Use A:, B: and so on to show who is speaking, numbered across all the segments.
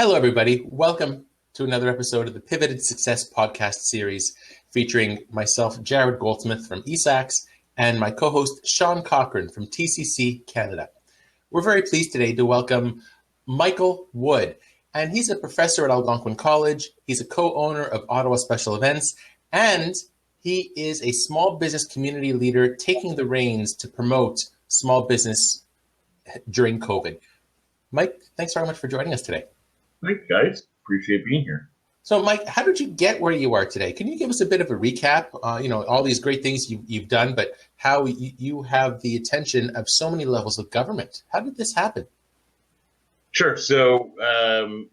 A: Hello, everybody. Welcome to another episode of the Pivoted Success podcast series featuring myself, Jared Goldsmith from ESACS, and my co-host, Sean Cochran from TCC Canada. We're very pleased today to welcome Michael Wood, and he's a professor at Algonquin College. He's a co-owner of Ottawa Special Events, and he is a small business community leader taking the reins to promote small business during COVID. Mike, thanks very much for joining us today.
B: Thanks, guys. Appreciate being here.
A: So, Mike, how did you get where you are today? Can you give us a bit of a recap? All these great things you've done, but how you have the attention of so many levels of government. How did this happen?
B: Sure. So,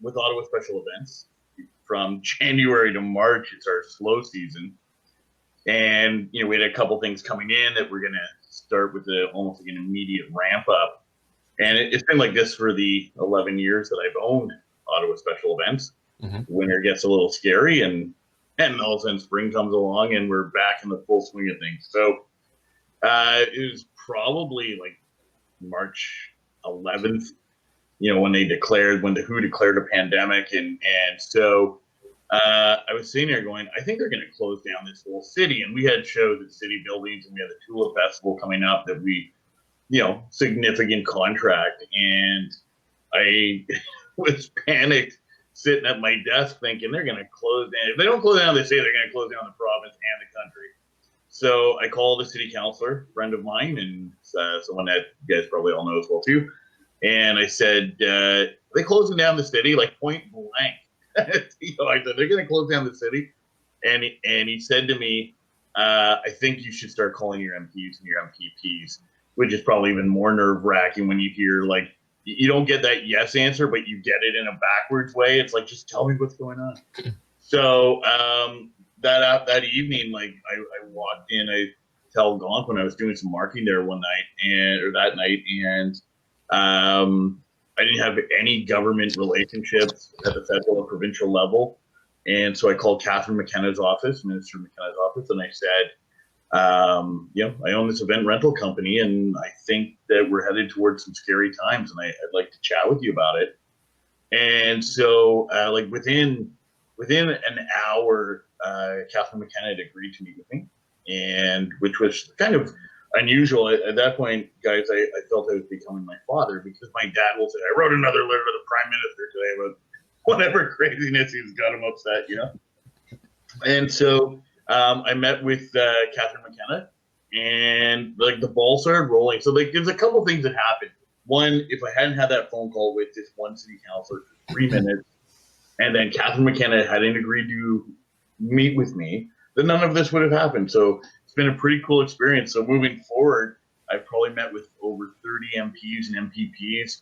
B: with Ottawa Special Events, from January to March, it's our slow season, and we had a couple things coming in that we're going to start with almost like an immediate ramp up, and it's been like this for the 11 years that I've owned Ottawa Special Events. Mm-hmm. Winter gets a little scary, and all of a sudden spring comes along, and we're back in the full swing of things. So it was probably like March 11th, when the WHO declared a pandemic, and so I was sitting there going, I think they're going to close down this whole city, and we had shows at city buildings, and we had the Tulip Festival coming up that we, significant contract, and I was panicked sitting at my desk thinking they're going to close down. If they don't close down the city, they're going to close down the province and the country. So I called a city councilor, friend of mine, and someone that you guys probably all know as well too. And I said, are they closing down the city? Like point blank. I said, they're going to close down the city. And he said to me, I think you should start calling your MPs and your MPPs, which is probably even more nerve wracking when you hear like, you don't get that yes answer, but you get it in a backwards way. It's like, just tell me what's going on. So that evening, like I walked in, I tell Algonquin I was doing some marketing there that night, and I didn't have any government relationships at the federal or provincial level. And so I called Catherine McKenna's office, Minister McKenna's office, and I said, I own this event rental company, and I think that we're headed towards some scary times, and I'd like to chat with you about it. And so, within an hour, Catherine McKenna had agreed to meet with me, and which was kind of unusual at that point, guys. I felt I was becoming my father, because my dad will say, "I wrote another letter to the Prime Minister today about whatever craziness he's got him upset," And so. I met with Catherine McKenna, and the ball started rolling. So there's a couple things that happened. One, if I hadn't had that phone call with this one city councilor for 3 minutes, and then Catherine McKenna hadn't agreed to meet with me, then none of this would have happened. So it's been a pretty cool experience. So moving forward, I've probably met with over 30 MPs and MPPs.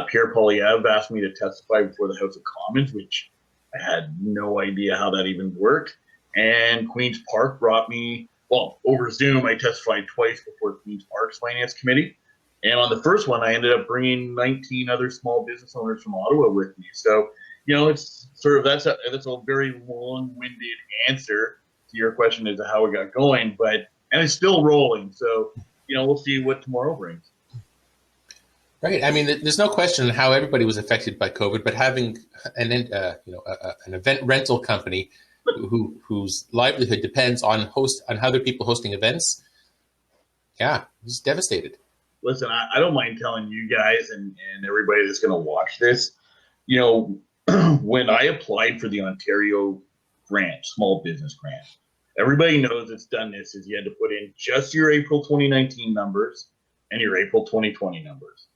B: Pierre Poilievre asked me to testify before the House of Commons, which I had no idea how that even worked. And Queen's Park brought me, over Zoom, I testified twice before Queen's Park's Finance Committee. And on the first one, I ended up bringing 19 other small business owners from Ottawa with me. So, it's sort of, that's a very long-winded answer to your question as to how it got going, and it's still rolling. So, we'll see what tomorrow brings.
A: Right. I mean, there's no question how everybody was affected by COVID, but having an event rental company whose livelihood depends on other people hosting events. Yeah, he's devastated.
B: Listen, I don't mind telling you guys and everybody that's going to watch this, when I applied for the Ontario grant, small business grant, everybody knows it's done this, is you had to put in just your April 2019 numbers and your April 2020 numbers.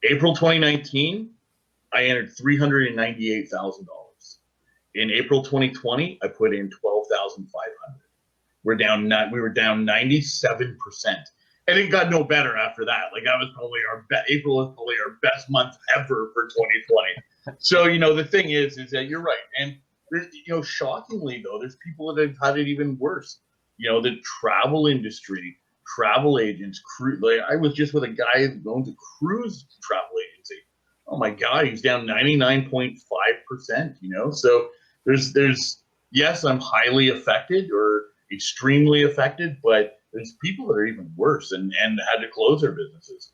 B: April 2019, I entered $398,000. In April 2020, I put in 12,500. We were down 97%, and it got no better after that. Like that was probably April was probably our best month ever for 2020. So the thing is that you're right, and shockingly though, there's people that have had it even worse. The travel industry, travel agents, I was just with a guy who owns a cruise travel agency. Oh my God, he's down 99.5%. So. There's yes, I'm highly affected or extremely affected, but there's people that are even worse and had to close their businesses.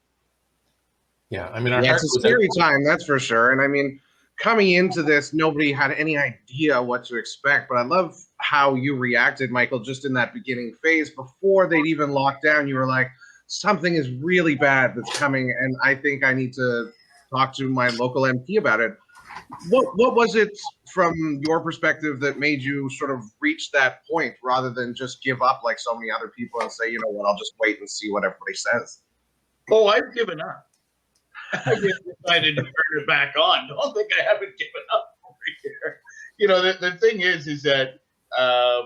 A: Yeah, I mean,
C: it's a scary time, that's for sure. And I mean, coming into this, nobody had any idea what to expect. But I love how you reacted, Michael, just in that beginning phase before they'd even locked down. You were like, something is really bad that's coming, and I think I need to talk to my local MP about it. What was it from your perspective that made you sort of reach that point rather than just give up like so many other people and say, you know what, I'll just wait and see what everybody says?
B: Oh, I've given up. I just decided to turn it back on. Don't think I haven't given up over here. You know, the thing is that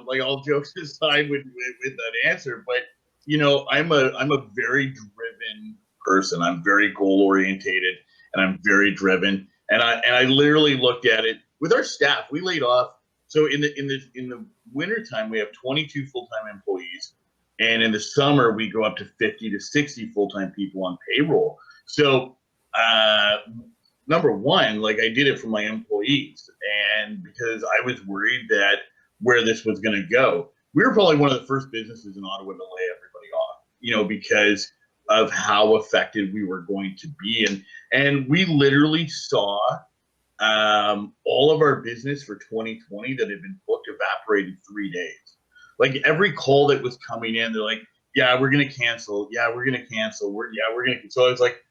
B: like all jokes aside with that answer, but you know, I'm a very driven person. I'm very goal orientated, and I'm very driven. And I literally looked at it with our staff. We laid off. So in the wintertime, we have 22 full-time employees, and in the summer we go up to 50 to 60 full-time people on payroll. So number one, like I did it for my employees, and because I was worried that where this was going to go. We were probably one of the first businesses in Ottawa to lay everybody off, you know, because of how affected we were going to be. And we literally saw all of our business for 2020 that had been booked evaporate in 3 days. Like every call that was coming in, they're like, yeah, we're going to cancel. Yeah, we're going to cancel. We're going to. So I was like,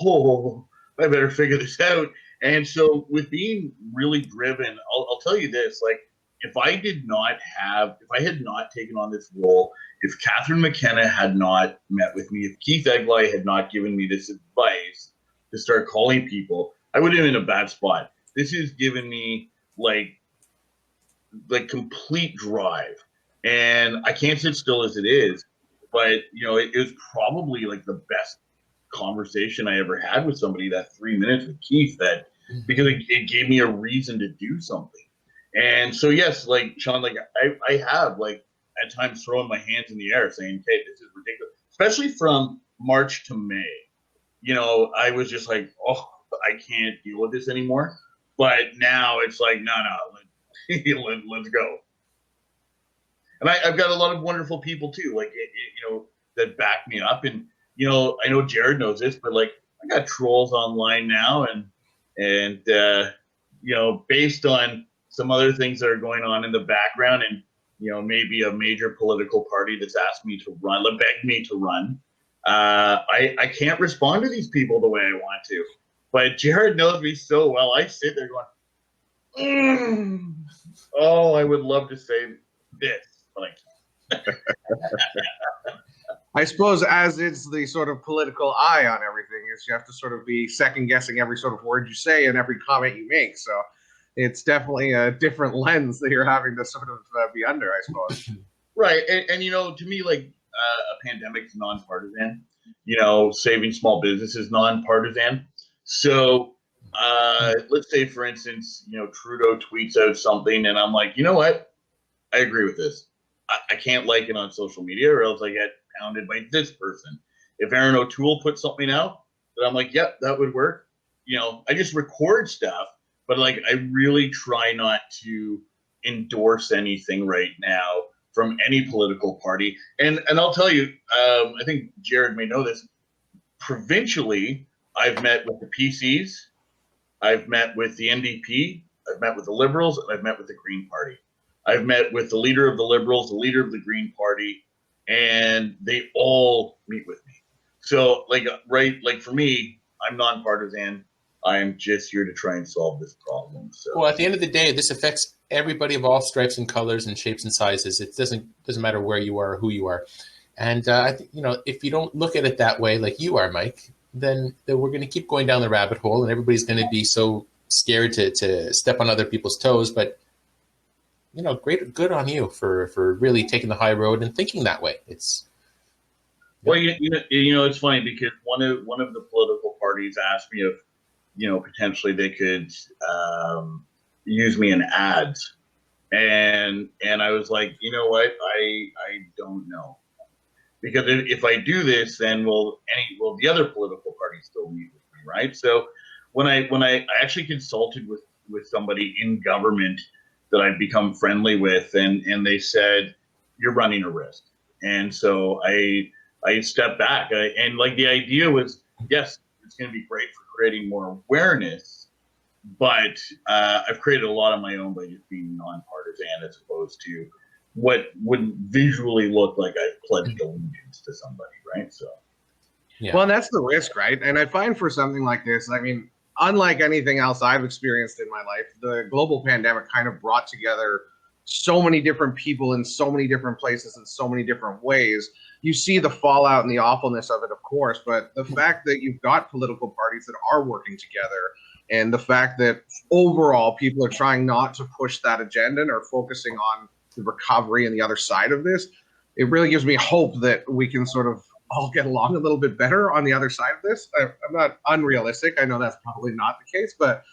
B: oh, I better figure this out. And so with being really driven, I'll tell you this, like, if I had not taken on this role, if Catherine McKenna had not met with me, if Keith Egley had not given me this advice to start calling people, I would have been in a bad spot. This has given me like complete drive, and I can't sit still as it is. But you know, it was probably like the best conversation I ever had with somebody, that 3 minutes with Keith, that because it gave me a reason to do something. And so, yes, like Sean, like I have like at times throwing my hands in the air saying, okay, this is ridiculous, especially from March to May. You know, I was just like, oh, I can't deal with this anymore. But now it's like, no, let's go. And I've got a lot of wonderful people too, like, you know, that back me up. And, you know, I know Jared knows this, but like I got trolls online now, and you know, based on some other things that are going on in the background, and you know, maybe a major political party that's asked me to run, begged me to run. I can't respond to these people the way I want to. But Jared knows me so well. I sit there going, oh, I would love to say this, but I can't.
C: I suppose as it's the sort of political eye on everything, is you have to sort of be second guessing every sort of word you say and every comment you make. So it's definitely a different lens that you're having to sort of be under, I suppose.
B: Right. And you know, to me, like a pandemic is nonpartisan. You know, saving small business is nonpartisan. So let's say, for instance, you know, Trudeau tweets out something and I'm like, you know what? I agree with this. I can't like it on social media or else I get pounded by this person. If Aaron O'Toole puts something out, then I'm like, yep, that would work. You know, I just record stuff, but like I really try not to endorse anything right now from any political party. And I'll tell you, I think Jared may know this. Provincially, I've met with the PCs, I've met with the NDP, I've met with the Liberals, and I've met with the Green Party. I've met with the leader of the Liberals, the leader of the Green Party, and they all meet with me. So, like, right, like for me, I'm nonpartisan. I'm just here to try and solve this problem. So,
A: well, at the end of the day, this affects everybody of all stripes and colors and shapes and sizes. It doesn't matter where you are or who you are. And I think, you know, if you don't look at it that way, like you are, Mike, then we're going to keep going down the rabbit hole, and everybody's going to be so scared to step on other people's toes. But you know, good on you for really taking the high road and thinking that way. It's
B: well, you know, it's funny because one of the political parties asked me if, you know, potentially they could use me in ads, and I was like, you know what, I don't know, because if I do this, then will the other political parties still meet with me, right? So when I actually consulted with somebody in government that I've become friendly with, and they said, you're running a risk. And so I stepped back, and like the idea was, yes, it's going to be great for creating more awareness, But I've created a lot of my own by just being nonpartisan as opposed to what would visually look like I've pledged allegiance to somebody, right? So,
A: Yeah.
C: Well, and that's the risk, right? And I find for something like this, I mean, unlike anything else I've experienced in my life, the global pandemic kind of brought together so many different people in so many different places in so many different ways. You see the fallout and the awfulness of it, of course, but the fact that you've got political parties that are working together, and the fact that overall people are trying not to push that agenda and are focusing on the recovery and the other side of this, it really gives me hope that we can sort of all get along a little bit better on the other side of this. I'm not unrealistic. I know that's probably not the case, but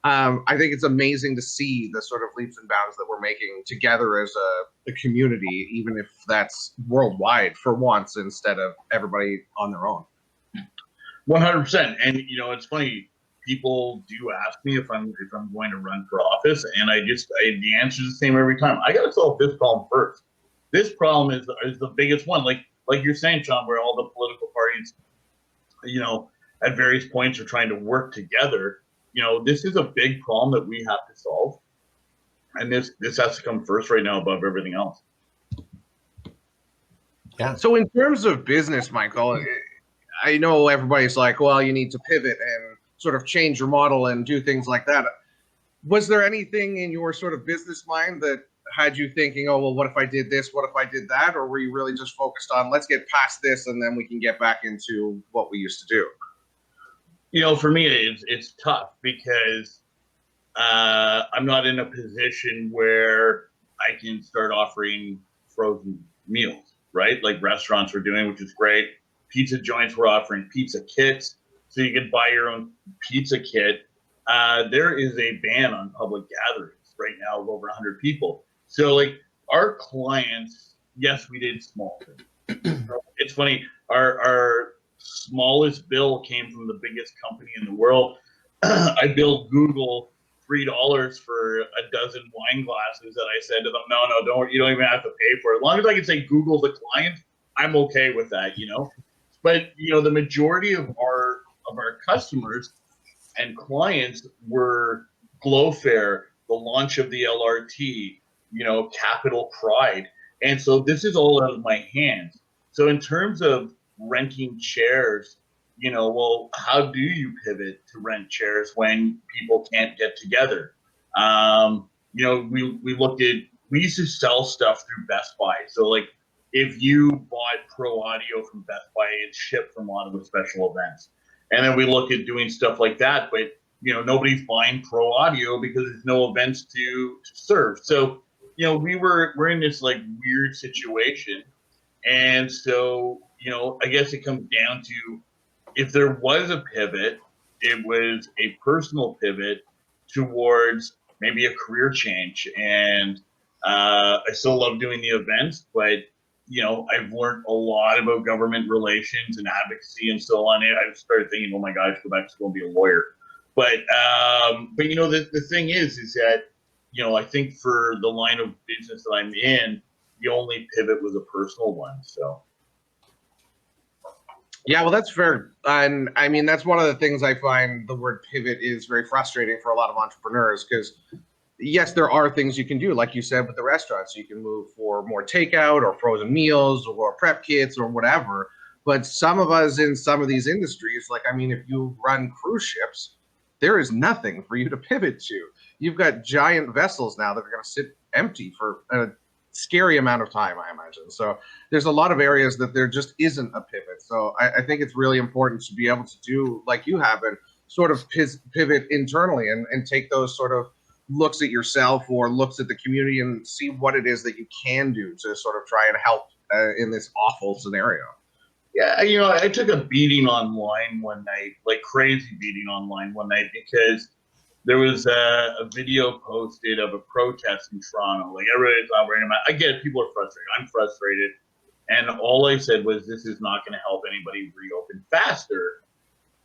C: I think it's amazing to see the sort of leaps and bounds that we're making together as a community, even if that's worldwide for once instead of everybody on their own.
B: 100%. And it's funny. People do ask me if I'm going to run for office, and the answer is the same every time. I got to solve this problem first. This problem is the biggest one. Like you're saying, Sean, where all the political parties, at various points are trying to work together. This is a big problem that we have to solve, and this has to come first right now above everything else.
A: Yeah.
C: So in terms of business, Michael, I know everybody's like, well, you need to pivot and sort of change your model and do things like that. Was there anything in your sort of business mind that had you thinking, oh, well, what if I did this? What if I did that? Or were you really just focused on, let's get past this and then we can get back into what we used to do?
B: For me, it's tough because I'm not in a position where I can start offering frozen meals, right? Like restaurants are doing, which is great. Pizza joints were offering pizza kits, so you could buy your own pizza kit. There is a ban on public gatherings right now of over 100 people. So, like, our clients, yes, we did small things. It's funny, our smallest bill came from the biggest company in the world. I billed Google $3 for a dozen wine glasses that I said to them, no, don't worry, you don't even have to pay for it. As long as I can say Google's a client, I'm okay with that, But, the majority of our customers and clients were Glowfair, the launch of the LRT, Capital Pride. And so this is all out of my hands. So in terms of renting chairs, well, how do you pivot to rent chairs when people can't get together? We used to sell stuff through Best Buy. So like if you bought Pro Audio from Best Buy, it's shipped from Ottawa Special Events. And then we look at doing stuff like that, but nobody's buying Pro Audio because there's no events to serve. So, we're in this like weird situation. And so, I guess it comes down to, if there was a pivot, it was a personal pivot towards maybe a career change. And I still love doing the events, but I've learned a lot about government relations and advocacy and so on. I started thinking, oh my gosh, go back to school and be a lawyer. But the thing is that, I think for the line of business that I'm in, the only pivot was a personal one. So.
C: Yeah, well, that's fair. And I mean, that's one of the things I find the word pivot is very frustrating for a lot of entrepreneurs because, yes, there are things you can do, like you said, with the restaurants. You can move for more takeout or frozen meals or prep kits or whatever. But some of us in some of these industries, like, I mean, if you run cruise ships, there is nothing for you to pivot to. You've got giant vessels now that are going to sit empty for a scary amount of time, I imagine. So there's a lot of areas that there just isn't a pivot. So I think it's really important to be able to do like you have and sort of pivot internally and take those sort of looks at yourself or looks at the community and see what it is that you can do to sort of try and help in this awful scenario.
B: Yeah, I took a beating online one night, like crazy beating online one night, because there was a video posted of a protest in Toronto. Like everybody's operating. I get it, people are frustrated. I'm frustrated. And all I said was, this is not going to help anybody reopen faster.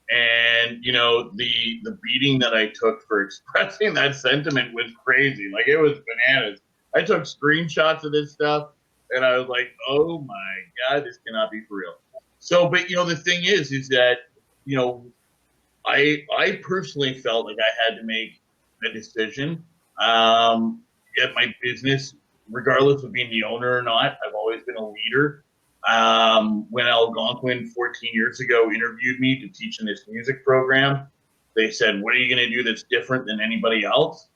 B: And, the beating that I took for expressing that sentiment was crazy. Like, it was bananas. I took screenshots of this stuff, and I was like, oh, my God, this cannot be for real. So, but, the thing is that, I personally felt like I had to make a decision at my business, regardless of being the owner or not. I've always been a leader. When Algonquin 14 years ago interviewed me to teach in this music program, they said, "What are you going to do that's different than anybody else?"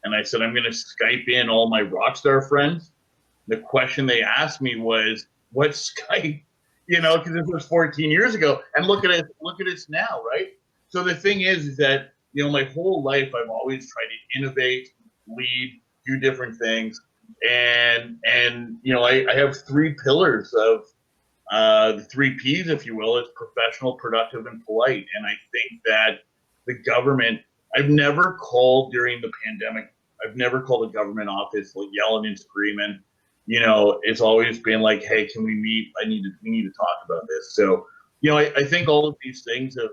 B: And I said, "I'm going to Skype in all my rock star friends." The question they asked me was, "What Skype?" Because this was 14 years ago, and look at us now, right? So the thing is that my whole life I've always tried to innovate, lead, do different things, and I have three pillars of the three P's, if you will. It's professional, productive, and polite. And I think that the government, I've never called during the pandemic. I've never called a government office like yelling and screaming. It's always been like, "Hey, can we meet? We need to talk about this." So, I think all of these things have,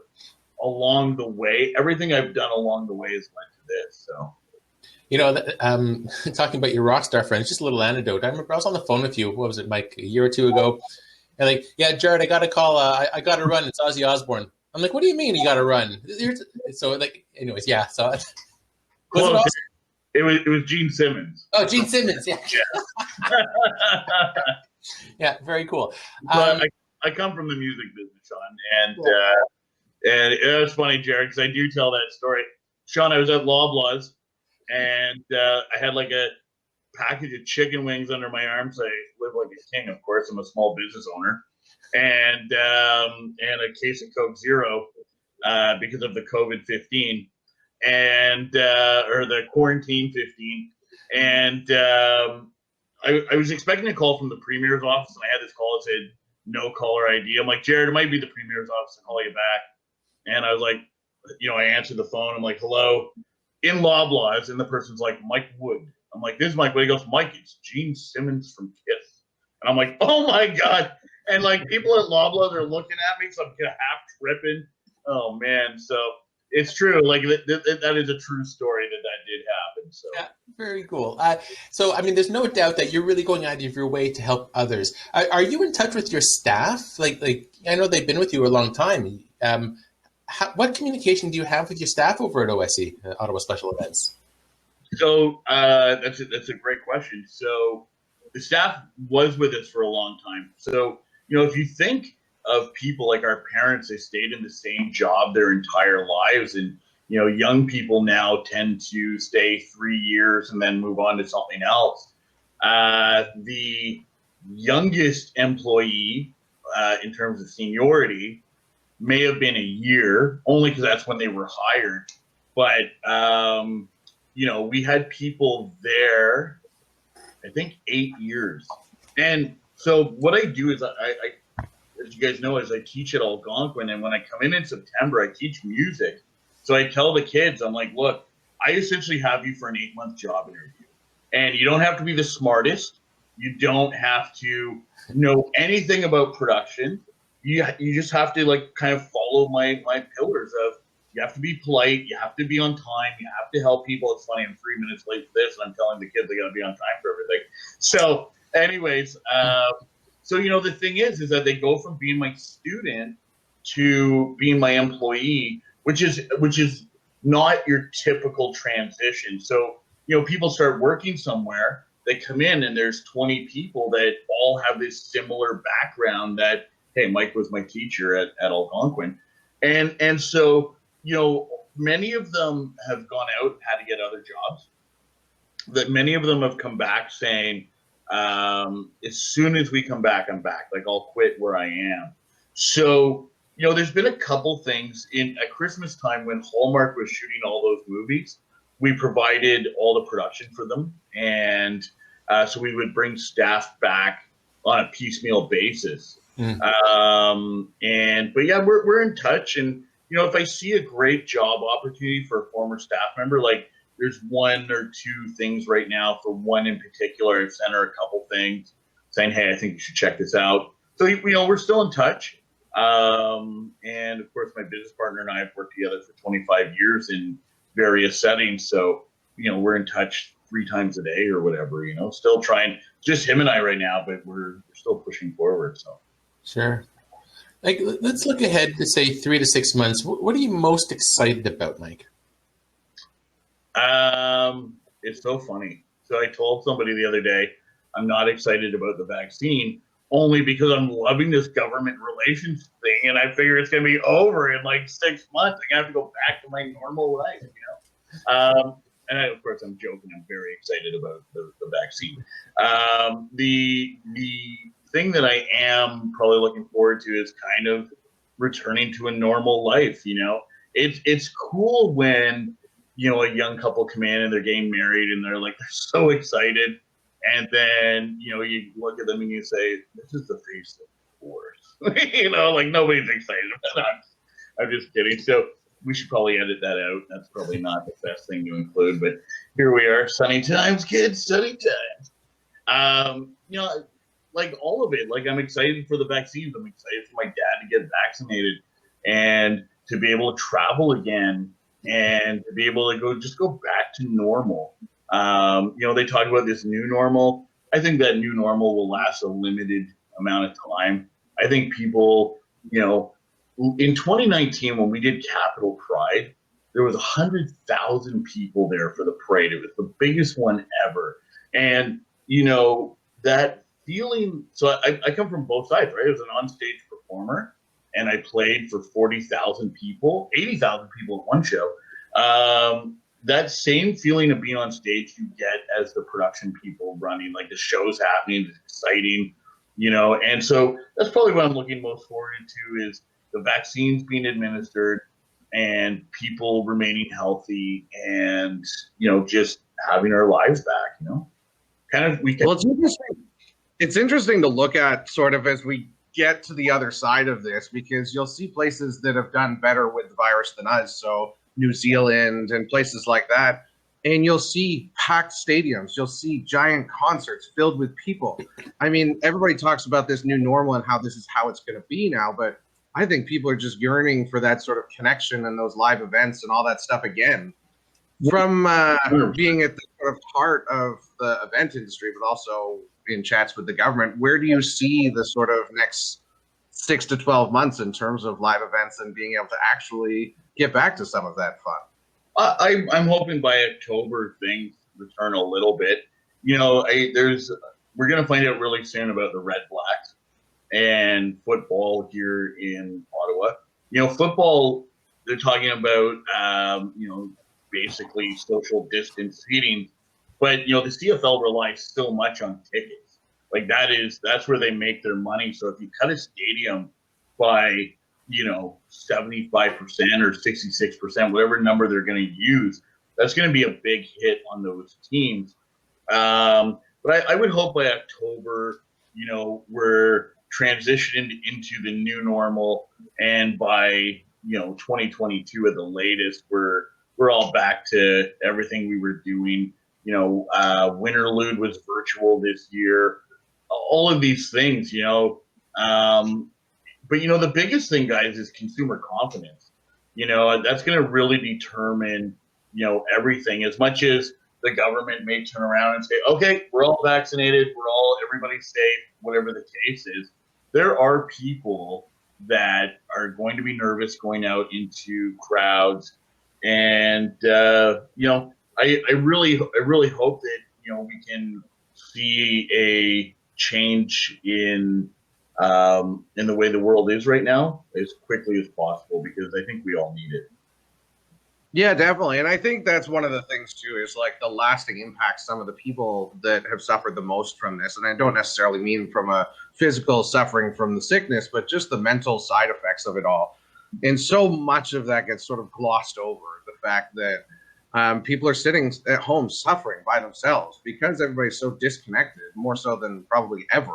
B: along the way, everything I've done along the way has led to this. So,
A: Talking about your rock star friends, just a little anecdote. I remember I was on the phone with you. What was it, Mike? A year or two ago. And like, "Yeah, Jared, I got to call. I got to run. It's Ozzy Osbourne." I'm like, "What do you mean you got to run?" So like, anyways, yeah. So was it awesome?
B: It was Gene Simmons.
A: Oh, Gene Simmons, yeah.
B: Yeah.
A: Yeah, very cool.
B: I come from the music business, Sean, and it was funny, Jared, because I do tell that story. Sean, I was at Loblaws, and I had like a package of chicken wings under my arm. So I live like a king, of course. I'm a small business owner, and a case of Coke Zero because of the COVID-15. And or the quarantine 15, and I was expecting a call from the Premier's office, and I had this call that said no caller ID. I'm like, "Jared, it might be the Premier's office. I'll call you back." And I was like, I answered the phone. I'm like, "Hello," in Loblaws, and the person's like, "Mike Wood." I'm like, "This is Mike Wood." He goes, "Mike, it's Gene Simmons from Kiss." And I'm like, "Oh my God!" And like people at Loblaws are looking at me, so I'm half tripping. Oh man, so. It's true. Like that is a true story that did happen. So
A: yeah, very cool. So I mean, there's no doubt that you're really going out of your way to help others. Are you in touch with your staff? Like I know they've been with you a long time. What communication do you have with your staff over at OSE, Ottawa Special Events?
B: So that's a great question. So the staff was with us for a long time. So if you think of people like our parents, they stayed in the same job their entire lives, and young people now tend to stay 3 years and then move on to something else. The youngest employee in terms of seniority may have been a year, only because that's when they were hired, but we had people there I think 8 years. And so what I do is I as you guys know, is I teach at Algonquin, and when I come in September, I teach music. So I tell the kids, I'm like, "Look, I essentially have you for an 8-month job interview, and you don't have to be the smartest. You don't have to know anything about production. You just have to like kind of follow my pillars of you have to be polite, you have to be on time, you have to help people." It's funny, I'm 3 minutes late for this, and I'm telling the kids they got to be on time for everything. So, anyways. So, the thing is that they go from being my student to being my employee, which is not your typical transition. So, people start working somewhere, they come in and there's 20 people that all have this similar background that, hey, Mike was my teacher at Algonquin. And so, many of them have gone out and had to get other jobs. That many of them have come back saying, as soon as we come back, I'm back. Like I'll quit where I am. So, there's been a couple things at Christmas time when Hallmark was shooting all those movies. We provided all the production for them. And so we would bring staff back on a piecemeal basis. But yeah, we're in touch. And, if I see a great job opportunity for a former staff member, like there's one or two things right now for one in particular. I've sent her a couple things saying, "Hey, I think you should check this out." So, we're still in touch. And of course, my business partner and I have worked together for 25 years in various settings. So, we're in touch 3 times a day or whatever, still trying, just him and I right now, but we're still pushing forward. So,
A: sure. Like, let's look ahead to say 3 to 6 months. What are you most excited about, Mike?
B: It's so funny. So I told somebody the other day, I'm not excited about the vaccine only because I'm loving this government relations thing, and I figure it's going to be over in like 6 months. I have to go back to my normal life, and of course, I'm joking. I'm very excited about the vaccine. The thing that I am probably looking forward to is kind of returning to a normal life. It's cool when a young couple come in and they're getting married and they're so excited, and then you look at them and you say, "This is the face of divorce." Nobody's excited about that. I'm just kidding. So we should probably edit that out. That's probably not the best thing to include, but here we are. Sunny times, kids, sunny times. All of it. I'm excited for the vaccines. I'm excited for my dad to get vaccinated and to be able to travel again and to be able to go back to normal. They talk about this new normal. I think that new normal will last a limited amount of time. I think people, in 2019, when we did Capitol Pride, there was 100,000 people there for the parade. It was the biggest one ever. And, that feeling, so I come from both sides, right? I was an onstage performer, and I played for 40,000 people, 80,000 people at one show. That same feeling of being on stage you get as the production people running, the show's happening, it's exciting, and so that's probably what I'm looking most forward to is the vaccines being administered and people remaining healthy and, just having our lives back,
C: Well, it's interesting to look at sort of as we get to the other side of this, because you'll see places that have done better with the virus than us. So New Zealand and places like that. And you'll see packed stadiums. You'll see giant concerts filled with people. I mean, everybody talks about this new normal and how this is how it's going to be now. But I think people are just yearning for that sort of connection and those live events and all that stuff again. From being at the sort of heart of the event industry, but also in chats with the government, where do you see the sort of next 6 to 12 months in terms of live events and being able to actually get back to some of that fun?
B: I'm hoping by October things return a little bit. We're going to find out really soon about the Red Blacks and football here in Ottawa. Football, they're talking about, basically social distance seating, but the CFL relies so much on tickets. That's where they make their money. So if you cut a stadium by 75% or 66%, whatever number they're going to use, that's going to be a big hit on those teams. But I would hope by October, we're transitioning into the new normal, and by 2022 at the latest, we're all back to everything we were doing. Winterlude was virtual this year. All of these things, but the biggest thing, guys, is consumer confidence. That's going to really determine, everything. As much as the government may turn around and say, okay, we're all vaccinated, everybody's safe, whatever the case is, there are people that are going to be nervous going out into crowds. And, I really hope that, we can see a change in the way the world is right now as quickly as possible, because I think we all need it.
C: Yeah, definitely. And I think that's one of the things too, is the lasting impact, some of the people that have suffered the most from this. And I don't necessarily mean from a physical suffering from the sickness, but just the mental side effects of it all. And so much of that gets sort of glossed over, the fact that people are sitting at home suffering by themselves because everybody's so disconnected, more so than probably ever.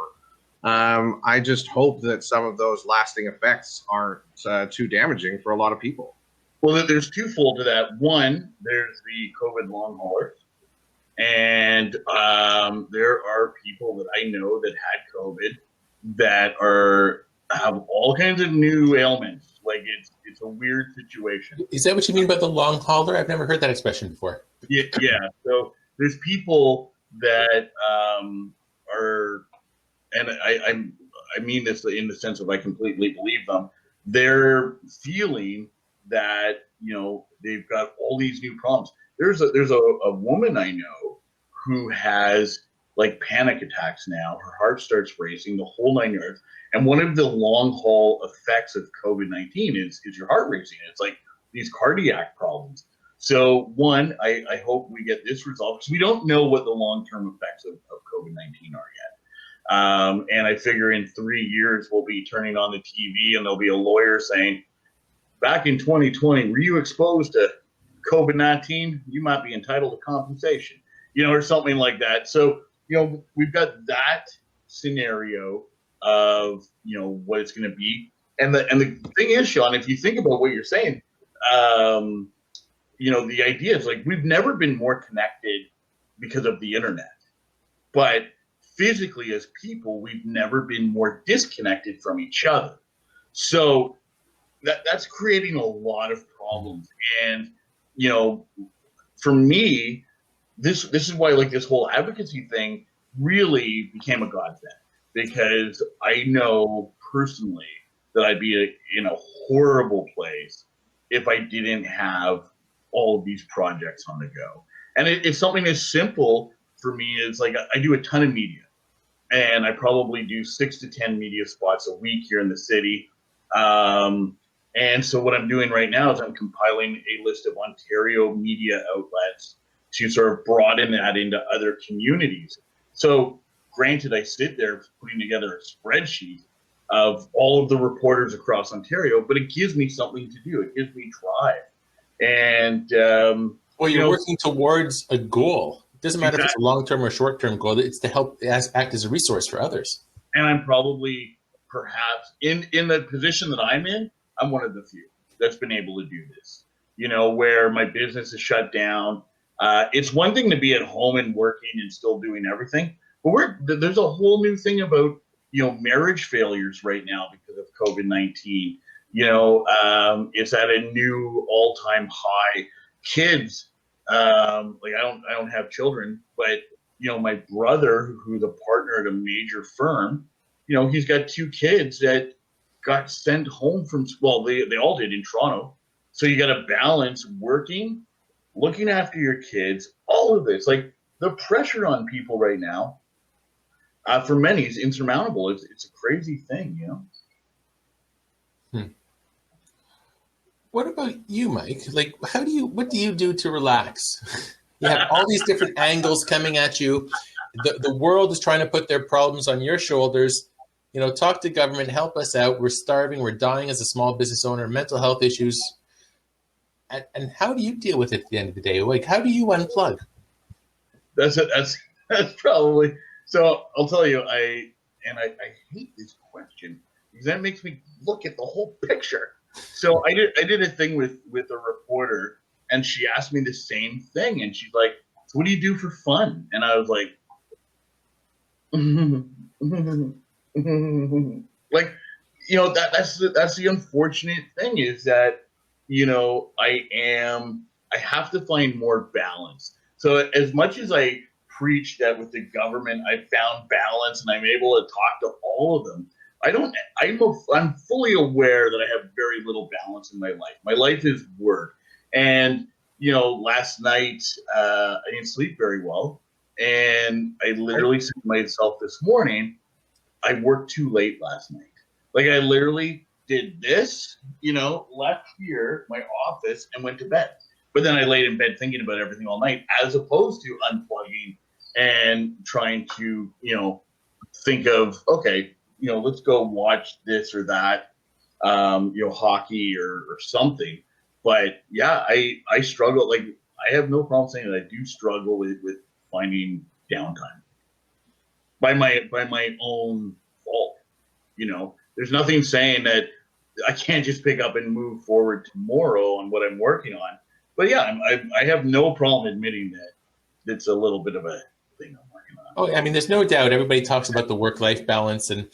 C: I just hope that some of those lasting effects aren't too damaging for a lot of people.
B: Well, there's twofold to that. One, there's the COVID long haulers. And there are people that I know that had COVID that have all kinds of new ailments. It's a weird situation.
A: Is that what you mean by the long hauler? I've never heard that expression before.
B: Yeah. So there's people that are, and I mean this in the sense of I completely believe them. They're feeling that, they've got all these new problems. There's a woman I know who has like panic attacks now. Her heart starts racing, the whole 9 yards. And one of the long haul effects of COVID-19 is your heart racing. It's like these cardiac problems. So one, I hope we get this resolved, because we don't know what the long-term effects of COVID-19 are yet. And I figure in 3 years, we'll be turning on the TV and there'll be a lawyer saying, back in 2020, were you exposed to COVID-19? You might be entitled to compensation, or something like that. So, we've got that scenario of, what it's going to be. And the thing is, Sean, if you think about what you're saying, the idea is like we've never been more connected because of the internet, but physically as people, we've never been more disconnected from each other. So that's creating a lot of problems. And, for me, this is why like this whole advocacy thing really became a godsend, because I know personally that I'd be in a horrible place if I didn't have all of these projects on the go. And it's something as simple for me as like I do a ton of media, and I probably do 6 to 10 media spots a week here in the city. And so what I'm doing right now is I'm compiling a list of Ontario media outlets to sort of broaden that into other communities. So granted, I sit there putting together a spreadsheet of all of the reporters across Ontario, but it gives me something to do. It gives me drive. And
A: well, you're working towards a goal. It doesn't matter if it's a long-term or short-term goal. It's to help act as a resource for others. And
B: I'm probably perhaps in the position that I'm in, I'm one of the few that's been able to do this, where my business is shut down. It's one thing to be at home and working and still doing everything, but there's a whole new thing about, marriage failures right now because of COVID-19. It's at a new all-time high. Kids, like I don't have children, but my brother, who's a partner at a major firm, he's got 2 kids that got sent home from school. They all did in Toronto. So you got to balance working, looking after your kids, all of this. Like the pressure on people right now, for many is insurmountable. It's a crazy thing,
A: What about you, Mike? Like, what do you do to relax? You have all these different angles coming at you. The world is trying to put their problems on your shoulders. Talk to government, help us out. We're starving. We're dying as a small business owner, mental health issues. And how do you deal with it at the end of the day? Like, how do you unplug?
B: That's probably, so I'll tell you, I hate this question because that makes me look at the whole picture. So I did a thing with a reporter, and she asked me the same thing, and she's like, so what do you do for fun? And I was like, like, that's the unfortunate thing is that, I have to find more balance. So as much as I preach that with the government, I found balance and I'm able to talk to all of them, I'm fully aware that I have very little balance in my life. My life is work. And, last night, I didn't sleep very well. And I literally said to myself this morning, I worked too late last night. Like I literally did this, left here, my office, and went to bed. But then I laid in bed thinking about everything all night, as opposed to unplugging and trying to, think of, okay, let's go watch this or that, hockey or something. But yeah, I struggle. Like I have no problem saying that I do struggle with finding downtime by my own fault. There's nothing saying that I can't just pick up and move forward tomorrow on what I'm working on. But yeah, I have no problem admitting that it's a little bit of a thing I'm working on.
A: Oh, I mean, there's no doubt. Everybody talks about the work-life balance, and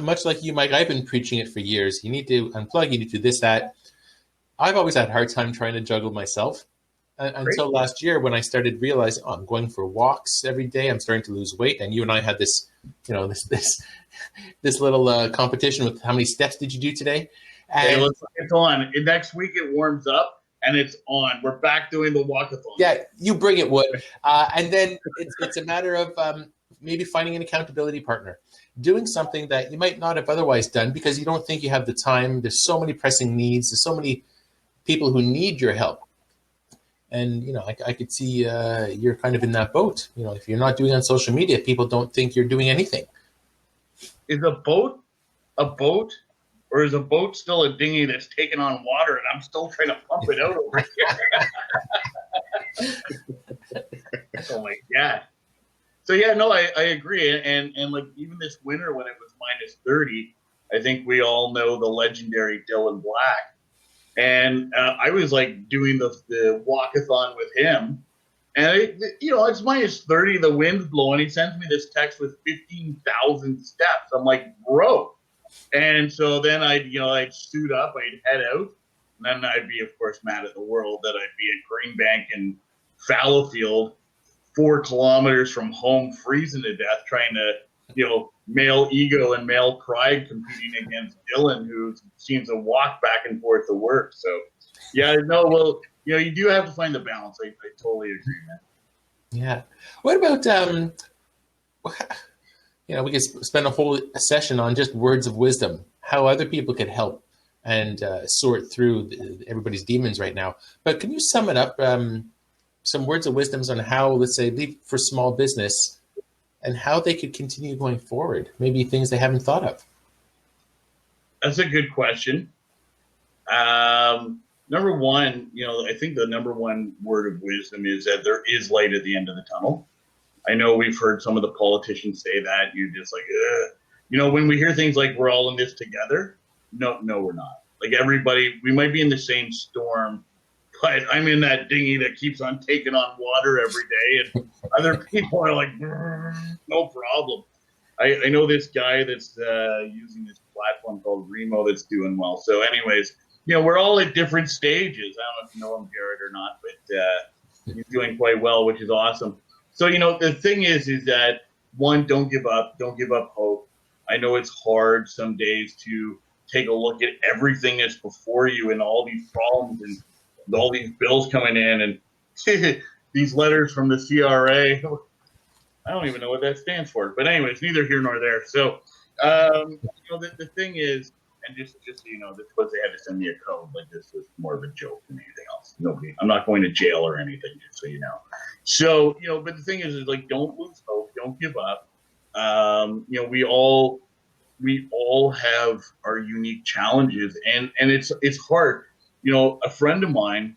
A: much like you, Mike, I've been preaching it for years. You need to unplug. You need to do this, that. I've always had a hard time trying to juggle myself. until last year when I started realizing, oh, I'm going for walks every day. I'm starting to lose weight. And you and I had this, this little competition with how many steps did you do today? And
B: it's on. Next week it warms up and it's on. We're back doing the walkathon.
A: Yeah, you bring it, Wood. And then it's a matter of maybe finding an accountability partner, doing something that you might not have otherwise done because you don't think you have the time. There's so many pressing needs. There's so many people who need your help. And, I could see you're kind of in that boat. If you're not doing it on social media, people don't think you're doing anything.
B: Is a boat, or is a boat still a dinghy that's taking on water and I'm still trying to pump it out over here? Oh my God. So yeah, no, I agree. And like even this winter when it was minus 30, I think we all know the legendary Dylan Black. And I was like doing the walkathon with him, and it's minus 30, the wind's blowing. He sends me this text with 15,000 steps. I'm like, bro. And so then I'd suit up, I'd head out, and then I'd be, of course, mad at the world that I'd be at Greenbank and Fallowfield, 4 kilometers from home, freezing to death, trying to, male ego and male pride competing against Dylan, who seems to walk back and forth to work. So, yeah, no, well, you do have to find the balance. I totally agree, man.
A: Yeah. What about, we could spend a whole session on just words of wisdom, how other people could help and sort through everybody's demons right now. But can you sum it up, some words of wisdoms on how, let's say, for small business and how they could continue going forward, maybe things they haven't thought of?
B: That's a good question. Number one, I think the number one word of wisdom is that there is light at the end of the tunnel. I know we've heard some of the politicians say that. You're just like, ugh. When we hear things like we're all in this together, no, we're not. Like everybody, we might be in the same storm, but I'm in that dinghy that keeps on taking on water every day, and other people are like, no problem. I know this guy that's using this platform called Remo that's doing well. So anyways, we're all at different stages. I don't know if you know him, Jared, or not, but he's doing quite well, which is awesome. So, the thing is that, one, don't give up. Don't give up hope. I know it's hard some days to take a look at everything that's before you and all these problems and all these bills coming in and these letters from the CRA. I don't even know what that stands for. But anyways, neither here nor there. So, the thing is, and just so you know, this was they had to send me a code. Like this was more of a joke than anything else. I'm not going to jail or anything, just so you know. So, but the thing is like, don't lose hope. Don't give up. We all have our unique challenges, and it's hard. A friend of mine,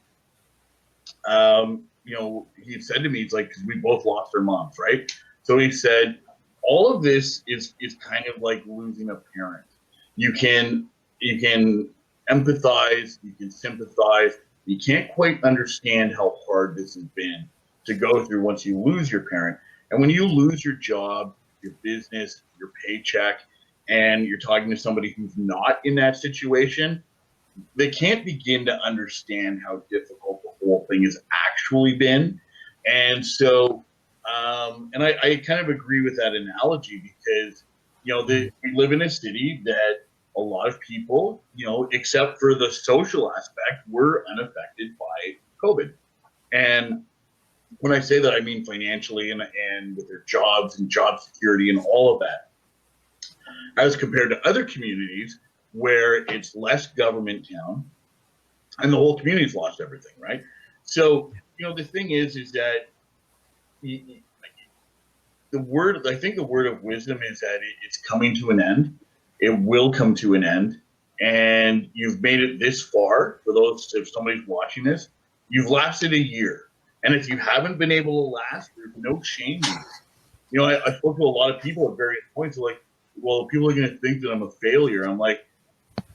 B: he said to me, it's like, because we both lost our moms, right? So he said, all of this is kind of like losing a parent. You can empathize, you can sympathize. You can't quite understand how hard this has been to go through once you lose your parent. And when you lose your job, your business, your paycheck, and you're talking to somebody who's not in that situation, they can't begin to understand how difficult the whole thing has actually been. And so, and I kind of agree with that analogy because, we live in a city that a lot of people, except for the social aspect, were unaffected by COVID. And when I say that, I mean financially and with their jobs and job security and all of that, as compared to other communities where it's less government town and the whole community's lost everything, right? So, the thing is that the word of wisdom is that it's coming to an end. It will come to an end. And you've made it this far. For those, if somebody's watching this, you've lasted a year. And if you haven't been able to last, there's no shame in you. I spoke to a lot of people at various points like, well, people are going to think that I'm a failure. I'm like,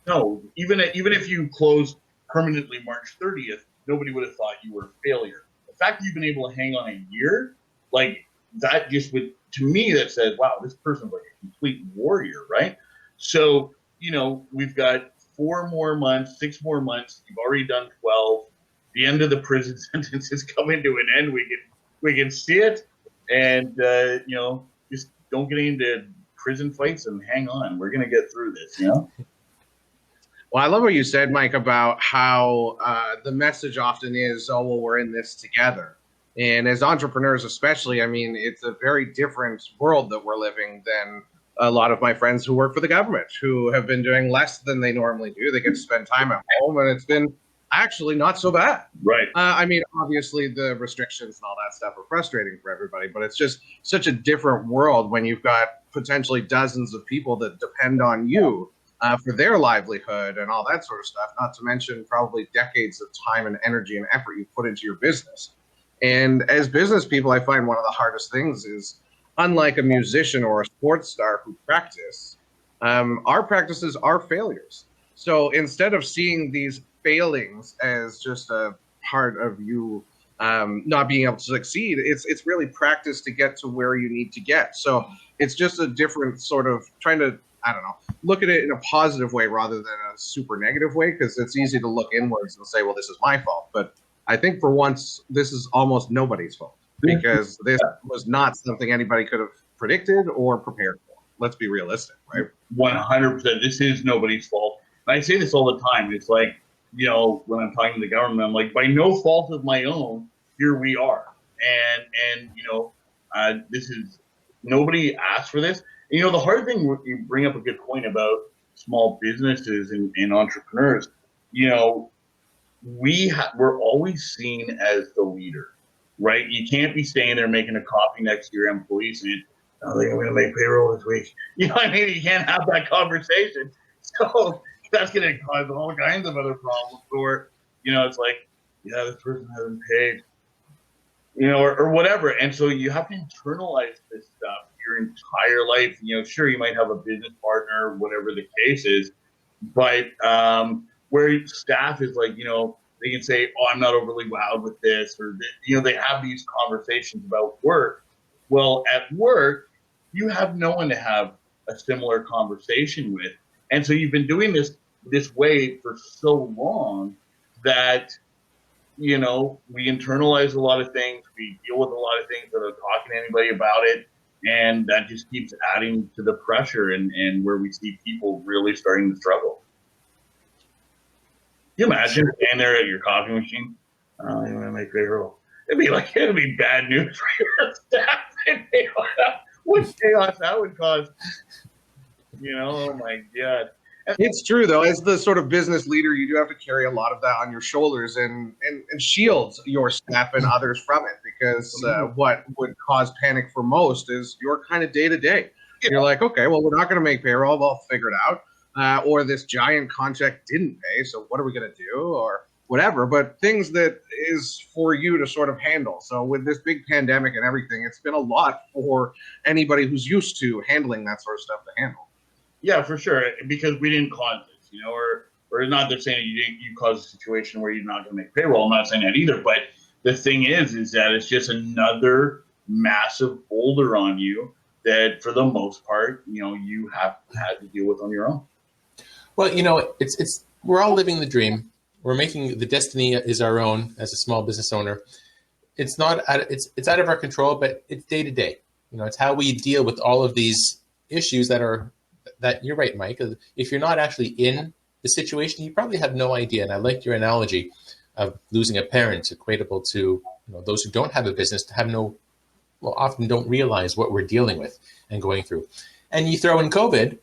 B: no, even if you closed permanently March 30th, nobody would have thought you were a failure. The fact that you've been able to hang on a year, like that just would, to me, that says, wow, this person's like a complete warrior, right? So, we've got 4 more months, 6 more months. You've already done 12. the end of the prison sentence is coming to an end. We can see it, and just don't get into prison fights and hang on. We're gonna get through this,
C: Well, I love what you said, Mike, about how the message often is, oh, well, we're in this together. And as entrepreneurs especially, I mean, it's a very different world that we're living than a lot of my friends who work for the government, who have been doing less than they normally do. They get to spend time at home, and it's been actually not so bad.
B: Right.
C: I mean, obviously the restrictions and all that stuff are frustrating for everybody, but it's just such a different world when you've got potentially dozens of people that depend on you for their livelihood and all that sort of stuff, not to mention probably decades of time and energy and effort you put into your business. And as business people, I find one of the hardest things is, unlike a musician or a sports star who practice, our practices are failures. So instead of seeing these failings as just a part of you not being able to succeed, it's really practice to get to where you need to get. So it's just a different sort of trying to, I don't know, look at it in a positive way rather than a super negative way, because it's easy to look inwards and say, well, this is my fault. But I think for once, this is almost nobody's fault, because this was not something anybody could have predicted or prepared for. Let's be realistic, right?
B: 100%. This is nobody's fault. And I say this all the time. It's like, when I'm talking to the government, I'm like, by no fault of my own, here we are. And this is, nobody asked for this. And, the hard thing, you bring up a good point about small businesses and entrepreneurs, we're always seen as the leader, right? You can't be staying there making a coffee next to your employees and, oh, they're going to make payroll this week. You know what I mean? You can't have that conversation. So that's going to cause all kinds of other problems. Or, it's like, yeah, this person hasn't paid, or whatever. And so you have to internalize this stuff your entire life. Sure, you might have a business partner, whatever the case is, but where staff is like, they can say, oh, I'm not overly wowed with this, or, they have these conversations about work. Well, at work, you have no one to have a similar conversation with. And so you've been doing this way for so long that, we internalize a lot of things. We deal with a lot of things without talking to anybody about it. And that just keeps adding to the pressure and where we see people really starting to struggle. Can you imagine standing there at your coffee machine? Oh, you want to make payroll? It'd be bad news for your staff. What chaos that would cause. Oh my God.
C: It's true, though. As the sort of business leader, you do have to carry a lot of that on your shoulders and shield your staff and others from it, because what would cause panic for most is your kind of day-to-day. Yeah. You're like, okay, well, we're not going to make payroll. We'll figure it out. Or this giant contract didn't pay, so what are we going to do? Or whatever. But things that is for you to sort of handle. So with this big pandemic and everything, it's been a lot for anybody who's used to handling that sort of stuff to handle.
B: Yeah, for sure, because we didn't cause this, or not they're saying you caused a situation where you're not going to make payroll. I'm not saying that either, but the thing is that it's just another massive boulder on you that, for the most part, you have had to deal with on your own.
A: Well, it's we're all living the dream. We're making the destiny is our own as a small business owner. It's not it's out of our control, but it's day to day. It's how we deal with all of these issues that you're right, Mike. If you're not actually in the situation, you probably have no idea. And I liked your analogy of losing a parent, equatable to those who don't have a business to have often don't realize what we're dealing with and going through. And you throw in COVID,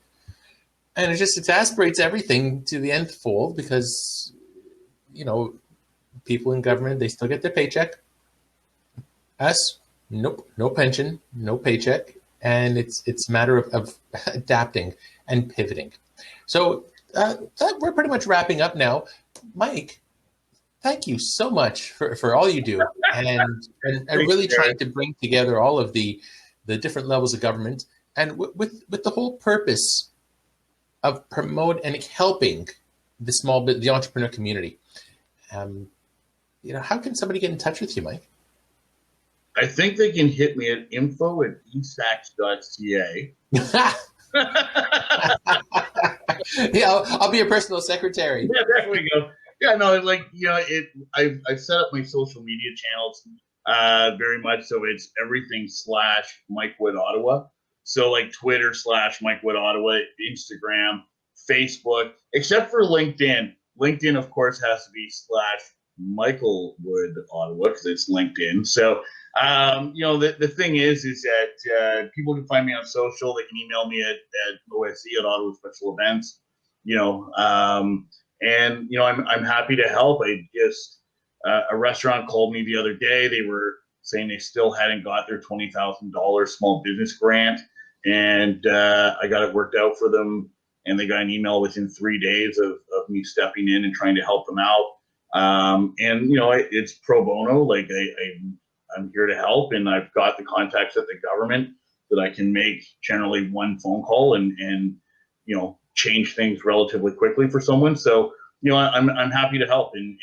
A: and it just exasperates everything to the nth fold, because people in government, they still get their paycheck. Us, nope, no pension, no paycheck. And it's a matter of adapting and pivoting. So we're pretty much wrapping up now. Mike, thank you so much for all you do and really trying to bring together all of the different levels of government, and with the whole purpose of promote and helping the entrepreneur community. How can somebody get in touch with you, Mike?
B: I think they can hit me at info@esax.ca.
A: Yeah, I'll be your personal secretary.
B: Yeah, there we go. Yeah, no, like, I've set up my social media channels very much so it's everything / Mike Wood Ottawa. So like Twitter / Mike Wood Ottawa, Instagram, Facebook, except for LinkedIn. LinkedIn, of course, has to be / Michael Wood Ottawa because it's LinkedIn. So, the thing is that people can find me on social. They can email me at OSE at Ottawa Special Events. I'm happy to help. A restaurant called me the other day. They were saying they still hadn't got their $20,000 small business grant, and I got it worked out for them. And they got an email within 3 days of me stepping in and trying to help them out. It's pro bono. Like I'm here to help, and I've got the contacts at the government that I can make generally one phone call and change things relatively quickly for someone. So, I'm happy to help. And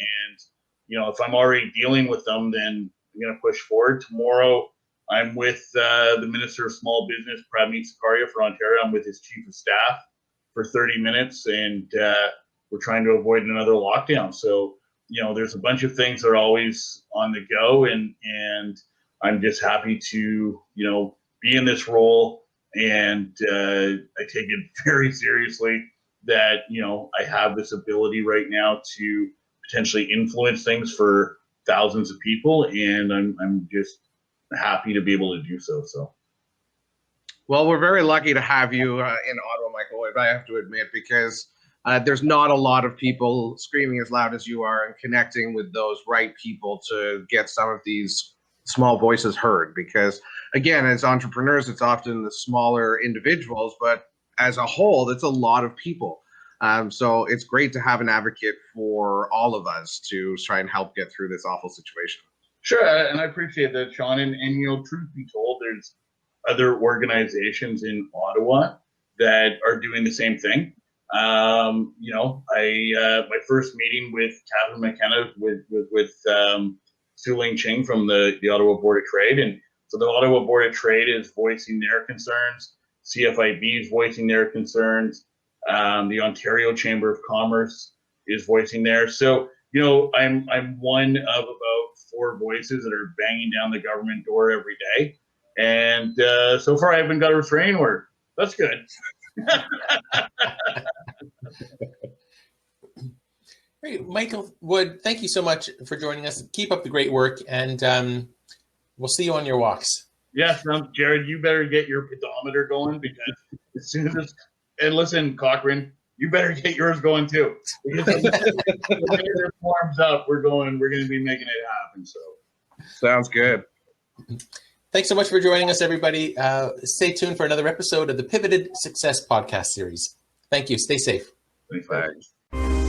B: if I'm already dealing with them, then I'm going to push forward. Tomorrow, I'm with the Minister of Small Business, Pravneet Sakaria for Ontario. I'm with his Chief of Staff for 30 minutes, and we're trying to avoid another lockdown. So, there's a bunch of things that are always on the go, and I'm just happy to, be in this role. And I take it very seriously that, I have this ability right now to potentially influence things for thousands of people. And I'm just happy to be able to do so.
C: Well, we're very lucky to have you in Ottawa, Michael, I have to admit, because there's not a lot of people screaming as loud as you are and connecting with those right people to get some of these small voices heard. Because, again, as entrepreneurs, it's often the smaller individuals, but as a whole, it's a lot of people. So it's great to have an advocate for all of us to try and help get through this awful situation.
B: Sure, and I appreciate that, Sean. And truth be told, there's other organizations in Ottawa that are doing the same thing. My first meeting with Catherine McKenna with Su Ling Ching from the Ottawa Board of Trade, and so the Ottawa Board of Trade is voicing their concerns. CFIB is voicing their concerns. The Ontario Chamber of Commerce is voicing theirs. So I'm one of about 4 voices that are banging down the government door every day. And so far, I haven't got a restraining order. That's good.
A: Great. Michael Wood, thank you so much for joining us. Keep up the great work, and we'll see you on your walks.
B: Yes, Jared, you better get your pedometer going, because as soon as, and listen, Cochran, you better get yours going too. Because when your forms up, we're going to be making it happen. So
C: sounds good.
A: Thanks so much for joining us, everybody. Stay tuned for another episode of the Pivoted Success Podcast Series. Thank you. Stay safe.
B: Thanks.